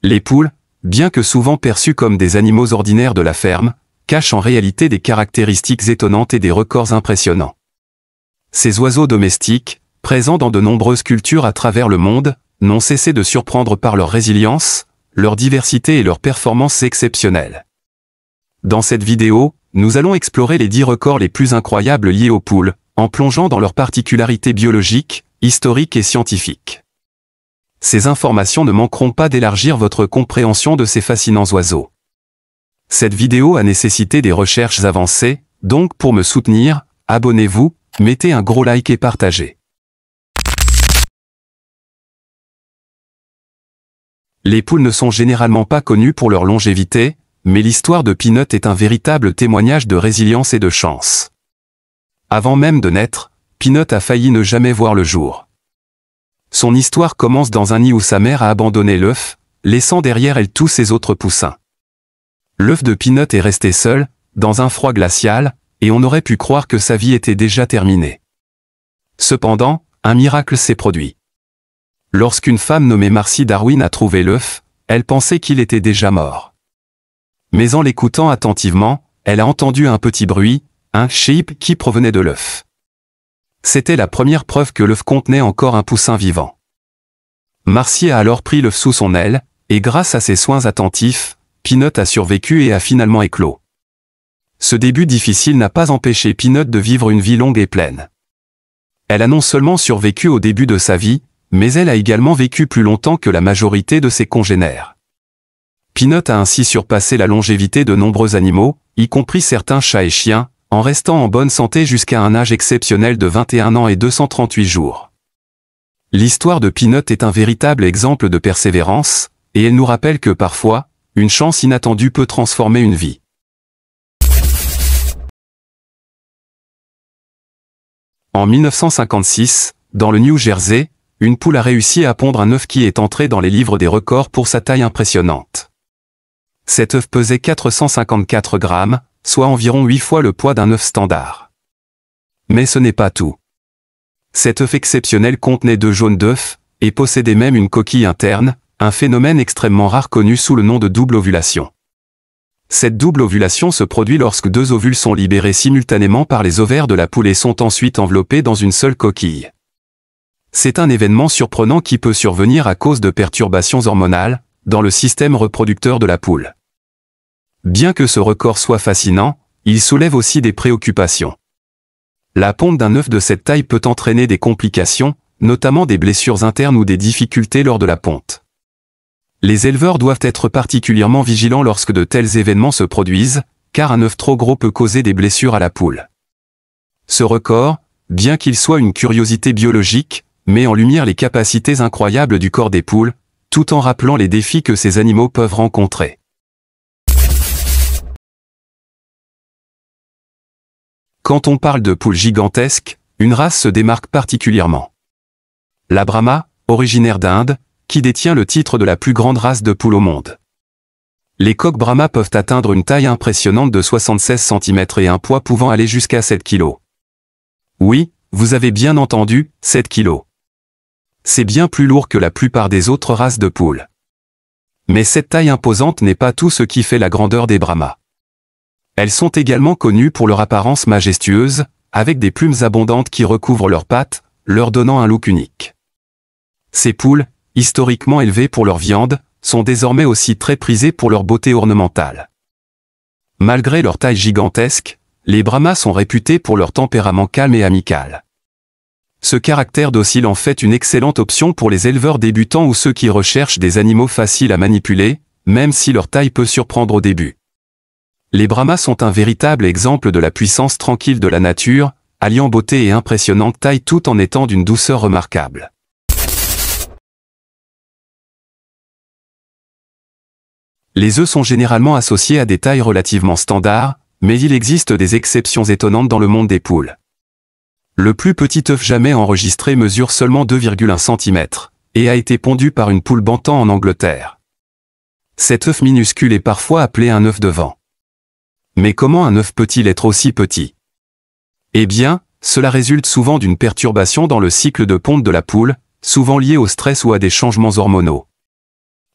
Les poules, bien que souvent perçues comme des animaux ordinaires de la ferme, cachent en réalité des caractéristiques étonnantes et des records impressionnants. Ces oiseaux domestiques, présents dans de nombreuses cultures à travers le monde, n'ont cessé de surprendre par leur résilience, leur diversité et leurs performances exceptionnelles. Dans cette vidéo, nous allons explorer les 10 records les plus incroyables liés aux poules, en plongeant dans leurs particularités biologiques, historiques et scientifiques. Ces informations ne manqueront pas d'élargir votre compréhension de ces fascinants oiseaux. Cette vidéo a nécessité des recherches avancées, donc pour me soutenir, abonnez-vous, mettez un gros like et partagez. Les poules ne sont généralement pas connues pour leur longévité, mais l'histoire de Peanut est un véritable témoignage de résilience et de chance. Avant même de naître, Peanut a failli ne jamais voir le jour. Son histoire commence dans un nid où sa mère a abandonné l'œuf, laissant derrière elle tous ses autres poussins. L'œuf de Peanut est resté seul, dans un froid glacial, et on aurait pu croire que sa vie était déjà terminée. Cependant, un miracle s'est produit. Lorsqu'une femme nommée Marcy Darwin a trouvé l'œuf, elle pensait qu'il était déjà mort. Mais en l'écoutant attentivement, elle a entendu un petit bruit, un chip qui provenait de l'œuf. C'était la première preuve que l'œuf contenait encore un poussin vivant. Marcy a alors pris l'œuf sous son aile, et grâce à ses soins attentifs, Peanut a survécu et a finalement éclos. Ce début difficile n'a pas empêché Peanut de vivre une vie longue et pleine. Elle a non seulement survécu au début de sa vie, mais elle a également vécu plus longtemps que la majorité de ses congénères. Peanut a ainsi surpassé la longévité de nombreux animaux, y compris certains chats et chiens, en restant en bonne santé jusqu'à un âge exceptionnel de 21 ans et 238 jours. L'histoire de Peanut est un véritable exemple de persévérance, et elle nous rappelle que parfois, une chance inattendue peut transformer une vie. En 1956, dans le New Jersey, une poule a réussi à pondre un œuf qui est entré dans les livres des records pour sa taille impressionnante. Cet œuf pesait 454 grammes, soit environ 8 fois le poids d'un œuf standard. Mais ce n'est pas tout. Cet œuf exceptionnel contenait 2 jaunes d'œufs, et possédait même une coquille interne, un phénomène extrêmement rare connu sous le nom de double ovulation. Cette double ovulation se produit lorsque 2 ovules sont libérés simultanément par les ovaires de la poule et sont ensuite enveloppés dans une seule coquille. C'est un événement surprenant qui peut survenir à cause de perturbations hormonales, dans le système reproducteur de la poule. Bien que ce record soit fascinant, il soulève aussi des préoccupations. La ponte d'un œuf de cette taille peut entraîner des complications, notamment des blessures internes ou des difficultés lors de la ponte. Les éleveurs doivent être particulièrement vigilants lorsque de tels événements se produisent, car un œuf trop gros peut causer des blessures à la poule. Ce record, bien qu'il soit une curiosité biologique, met en lumière les capacités incroyables du corps des poules, tout en rappelant les défis que ces animaux peuvent rencontrer. Quand on parle de poules gigantesques, une race se démarque particulièrement. La Brahma, originaire d'Inde, qui détient le titre de la plus grande race de poules au monde. Les coqs Brahma peuvent atteindre une taille impressionnante de 76 cm et un poids pouvant aller jusqu'à 7 kg. Oui, vous avez bien entendu, 7 kg. C'est bien plus lourd que la plupart des autres races de poules. Mais cette taille imposante n'est pas tout ce qui fait la grandeur des Brahmas. Elles sont également connues pour leur apparence majestueuse, avec des plumes abondantes qui recouvrent leurs pattes, leur donnant un look unique. Ces poules, historiquement élevées pour leur viande, sont désormais aussi très prisées pour leur beauté ornementale. Malgré leur taille gigantesque, les Brahmas sont réputés pour leur tempérament calme et amical. Ce caractère docile en fait une excellente option pour les éleveurs débutants ou ceux qui recherchent des animaux faciles à manipuler, même si leur taille peut surprendre au début. Les Brahmas sont un véritable exemple de la puissance tranquille de la nature, alliant beauté et impressionnante taille tout en étant d'une douceur remarquable. Les œufs sont généralement associés à des tailles relativement standards, mais il existe des exceptions étonnantes dans le monde des poules. Le plus petit œuf jamais enregistré mesure seulement 2,1 cm, et a été pondu par une poule bantam en Angleterre. Cet œuf minuscule est parfois appelé un œuf de vent. Mais comment un œuf peut-il être aussi petit? Eh bien, cela résulte souvent d'une perturbation dans le cycle de ponte de la poule, souvent liée au stress ou à des changements hormonaux.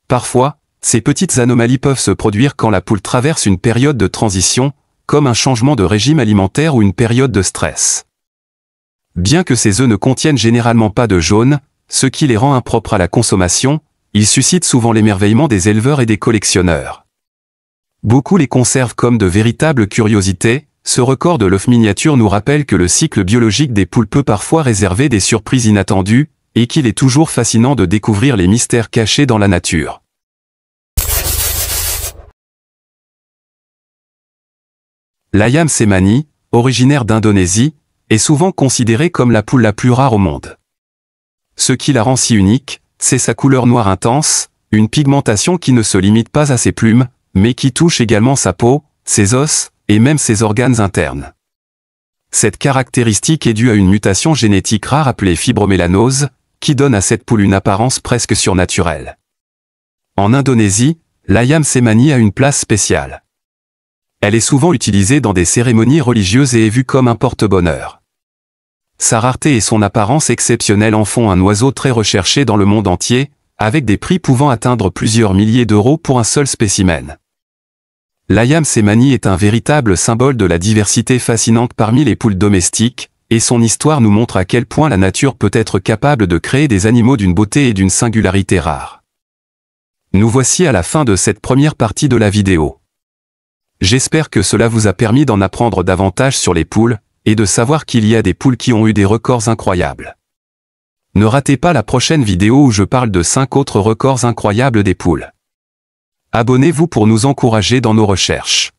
Parfois, Ces petites anomalies peuvent se produire quand la poule traverse une période de transition, comme un changement de régime alimentaire ou une période de stress. Bien que ces œufs ne contiennent généralement pas de jaune, ce qui les rend impropres à la consommation, ils suscitent souvent l'émerveillement des éleveurs et des collectionneurs. Beaucoup les conservent comme de véritables curiosités. Ce record de l'œuf miniature nous rappelle que le cycle biologique des poules peut parfois réserver des surprises inattendues, et qu'il est toujours fascinant de découvrir les mystères cachés dans la nature. L'ayam cemani, originaire d'Indonésie, est souvent considérée comme la poule la plus rare au monde. Ce qui la rend si unique, c'est sa couleur noire intense, une pigmentation qui ne se limite pas à ses plumes, mais qui touche également sa peau, ses os, et même ses organes internes. Cette caractéristique est due à une mutation génétique rare appelée fibromélanose, qui donne à cette poule une apparence presque surnaturelle. En Indonésie, l'ayam cemani a une place spéciale. Elle est souvent utilisée dans des cérémonies religieuses et est vue comme un porte-bonheur. Sa rareté et son apparence exceptionnelle en font un oiseau très recherché dans le monde entier, avec des prix pouvant atteindre plusieurs milliers d'euros pour un seul spécimen. L'ayam cemani est un véritable symbole de la diversité fascinante parmi les poules domestiques, et son histoire nous montre à quel point la nature peut être capable de créer des animaux d'une beauté et d'une singularité rare. Nous voici à la fin de cette première partie de la vidéo. J'espère que cela vous a permis d'en apprendre davantage sur les poules, et de savoir qu'il y a des poules qui ont eu des records incroyables. Ne ratez pas la prochaine vidéo où je parle de 5 autres records incroyables des poules. Abonnez-vous pour nous encourager dans nos recherches.